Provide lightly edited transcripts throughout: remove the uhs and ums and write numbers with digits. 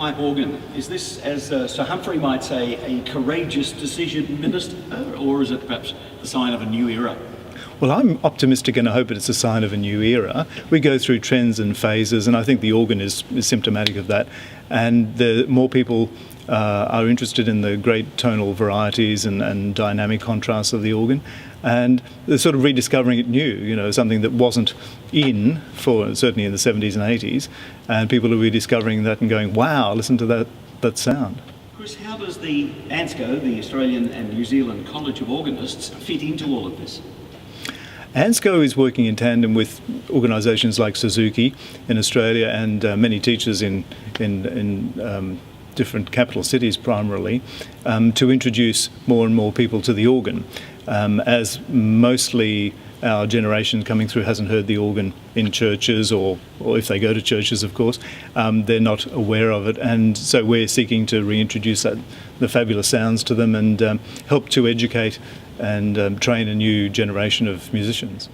pipe organ. Is this, as Sir Humphrey might say, a courageous decision, Minister, or is it perhaps the sign of a new era? Well, I'm optimistic and I hope it's a sign of a new era. We go through trends and phases, and I think the organ is symptomatic of that. And the more people are interested in the great tonal varieties and dynamic contrasts of the organ, and they're sort of rediscovering it new, something that wasn't in for certainly in the 70s and 80s, and people are rediscovering that and going, wow, listen to that sound. Chris, how does the ANSCO, the Australian and New Zealand College of Organists, fit into all of this? ANSCO is working in tandem with organisations like Suzuki in Australia and many teachers in different capital cities primarily, to introduce more and more people to the organ, as mostly our generation coming through hasn't heard the organ in churches, or if they go to churches, of course, they're not aware of it, and so we're seeking to reintroduce the fabulous sounds to them and help to educate and train a new generation of musicians.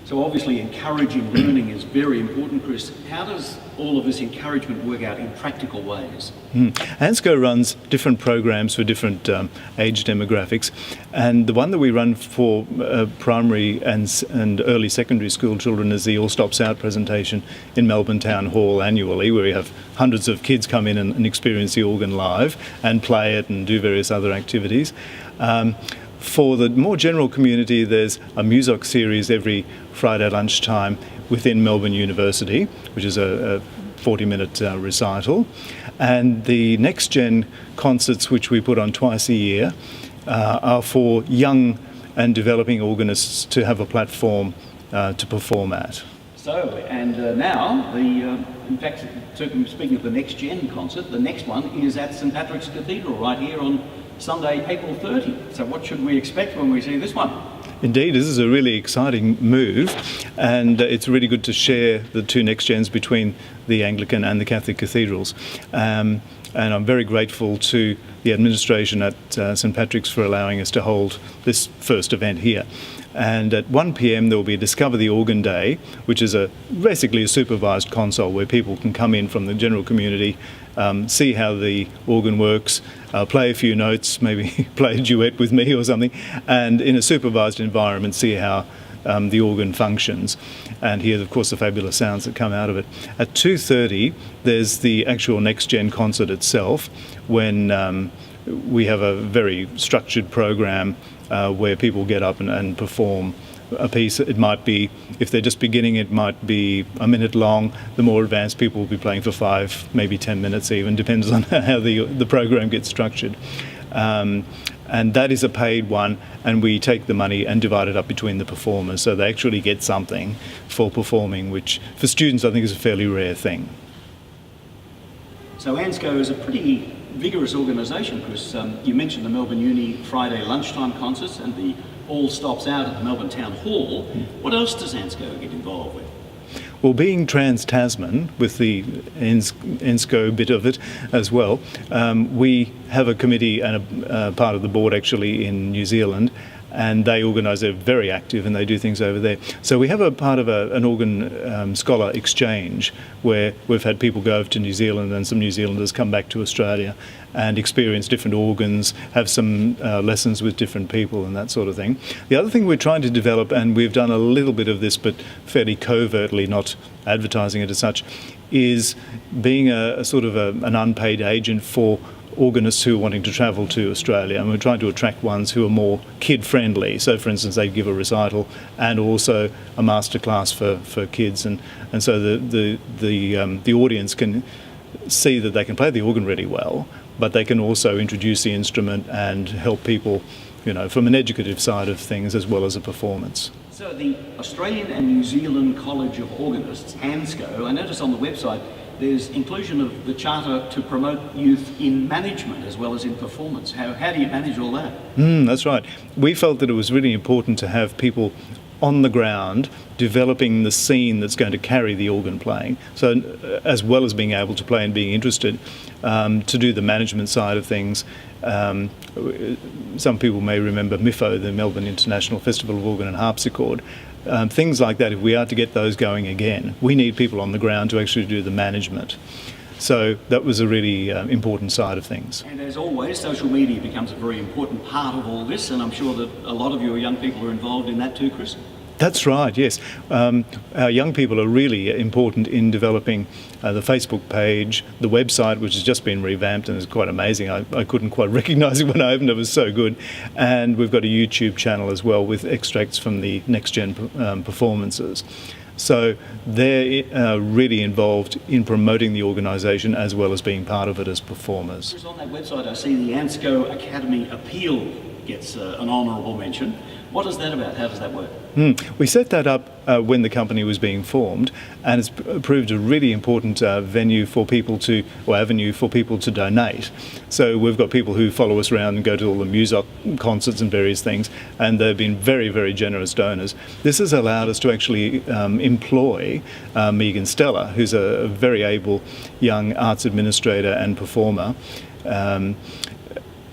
So obviously encouraging learning is very important, Chris. How does all of this encouragement work out in practical ways? ANSCO runs different programs for different age demographics, and the one that we run for primary and early secondary school children is the All Stops Out presentation in Melbourne Town Hall annually, where we have hundreds of kids come in and experience the organ live and play it and do various other activities. For the more general community, there's a music series every Friday lunchtime within Melbourne University, which is a 40-minute recital. And the NextGen concerts, which we put on twice a year, are for young and developing organists to have a platform to perform at. So, and now, in fact, speaking of the NextGen concert, the next one is at St Patrick's Cathedral right here on Sunday, April 30. So what should we expect when we see this one? Indeed, this is a really exciting move, and it's really good to share the two NextGens between the Anglican and the Catholic cathedrals. And I'm very grateful to the administration at St Patrick's for allowing us to hold this first event here. And at 1 p.m. there will be a Discover the Organ Day, which is basically a supervised console where people can come in from the general community, see how the organ works, play a few notes, maybe play a duet with me or something, and in a supervised environment see how the organ functions, and hear, of course, the fabulous sounds that come out of it. At 2:30 there's the actual NextGen concert itself, when we have a very structured program where people get up and perform a piece. It might be, if they're just beginning, it might be a minute long. The more advanced people will be playing for 5, maybe 10 minutes even, depends on how the program gets structured. And that is a paid one, and we take the money and divide it up between the performers, so they actually get something for performing, which for students I think is a fairly rare thing. So ANSCO is a pretty vigorous organisation, Chris. You mentioned the Melbourne Uni Friday lunchtime concerts and the All Stops Out at the Melbourne Town Hall. What else does ANSCO get involved with? Well, being trans-Tasman, with the ENSCO bit of it as well, we have a committee and a part of the board actually in New Zealand, and they organise, they're very active and they do things over there. So we have a part of an organ scholar exchange where we've had people go over to New Zealand and some New Zealanders come back to Australia and experience different organs, have some lessons with different people and that sort of thing. The other thing we're trying to develop, and we've done a little bit of this but fairly covertly, not advertising it as such, is being a sort of an unpaid agent for organists who are wanting to travel to Australia, and we're trying to attract ones who are more kid-friendly. So, for instance, they give a recital and also a masterclass for kids, and so the audience can see that they can play the organ really well, but they can also introduce the instrument and help people, from an educative side of things as well as a performance. So the Australian and New Zealand College of Organists, ANSCO, I noticed on the website there's inclusion of the charter to promote youth in management as well as in performance. How do you manage all that? That's right. We felt that it was really important to have people on the ground developing the scene that's going to carry the organ playing. So as well as being able to play and being interested, to do the management side of things. Some people may remember MIFO, the Melbourne International Festival of Organ and Harpsichord. Things like that, if we are to get those going again, we need people on the ground to actually do the management. So that was a really important side of things. And as always, social media becomes a very important part of all this, and I'm sure that a lot of your young people are involved in that too, Chris. That's right, yes. Our young people are really important in developing the Facebook page, the website, which has just been revamped and is quite amazing. I couldn't quite recognise it when I opened it, it was so good. And we've got a YouTube channel as well with extracts from the NextGen performances. So they're really involved in promoting the organisation as well as being part of it as performers. On that website I see the Antico Academy Appeal gets an honourable mention. What is that about? How does that work? We set that up when the company was being formed, and it's proved a really important avenue for people to donate. So we've got people who follow us around and go to all the music concerts and various things, and they've been very, very generous donors. This has allowed us to actually employ Megan Stella, who's a very able young arts administrator and performer.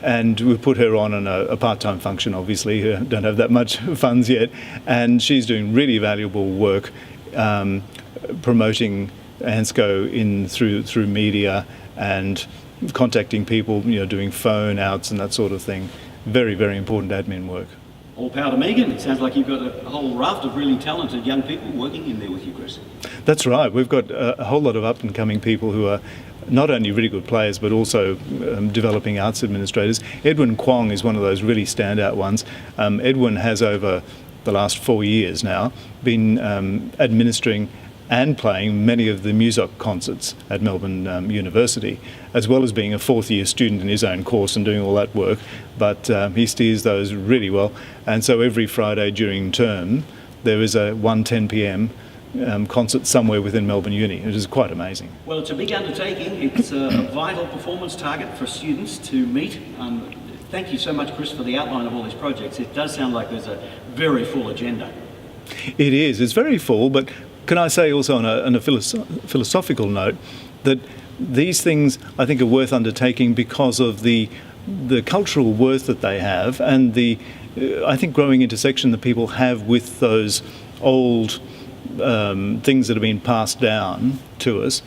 And we've put her on a part-time function, obviously, who don't have that much funds yet, and she's doing really valuable work promoting ANSCO through media and contacting people, doing phone outs and that sort of thing. Very, very important admin work. All power to Megan. It sounds like you've got a whole raft of really talented young people working in there with you, Chris. That's right. We've got a whole lot of up-and-coming people who are not only really good players but also developing arts administrators. Edwin Kwong is one of those really standout ones. Edwin has over the last 4 years now been administering and playing many of the music concerts at Melbourne University, as well as being a fourth-year student in his own course and doing all that work. But he steers those really well. And so every Friday during term there is a 1:10 p.m. Concert somewhere within Melbourne Uni. It is quite amazing. Well, it's a big undertaking. It's a vital performance target for students to meet. Thank you so much, Chris, for the outline of all these projects. It does sound like there's a very full agenda. It is. It's very full, but can I say also on a philosophical note that these things I think are worth undertaking because of the cultural worth that they have and the I think growing intersection that people have with those old things that have been passed down to us,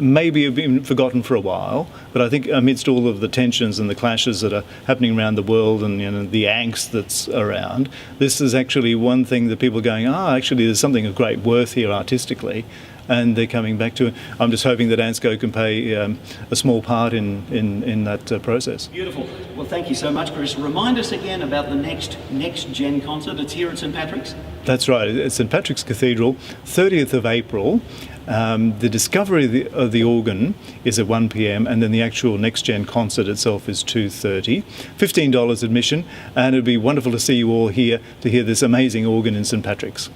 maybe have been forgotten for a while, but I think amidst all of the tensions and the clashes that are happening around the world and the angst that's around, this is actually one thing that people are going, actually there's something of great worth here artistically, and they're coming back to it. I'm just hoping that ANSCO can play a small part in that process. Beautiful. Well, thank you so much, Chris. Remind us again about the NextGen Concert. It's here at St Patrick's? That's right. It's St Patrick's Cathedral, 30th of April. The discovery of the organ is at 1 p.m. and then the actual NextGen Concert itself is 2:30. $15 admission, and it'd be wonderful to see you all here to hear this amazing organ in St Patrick's.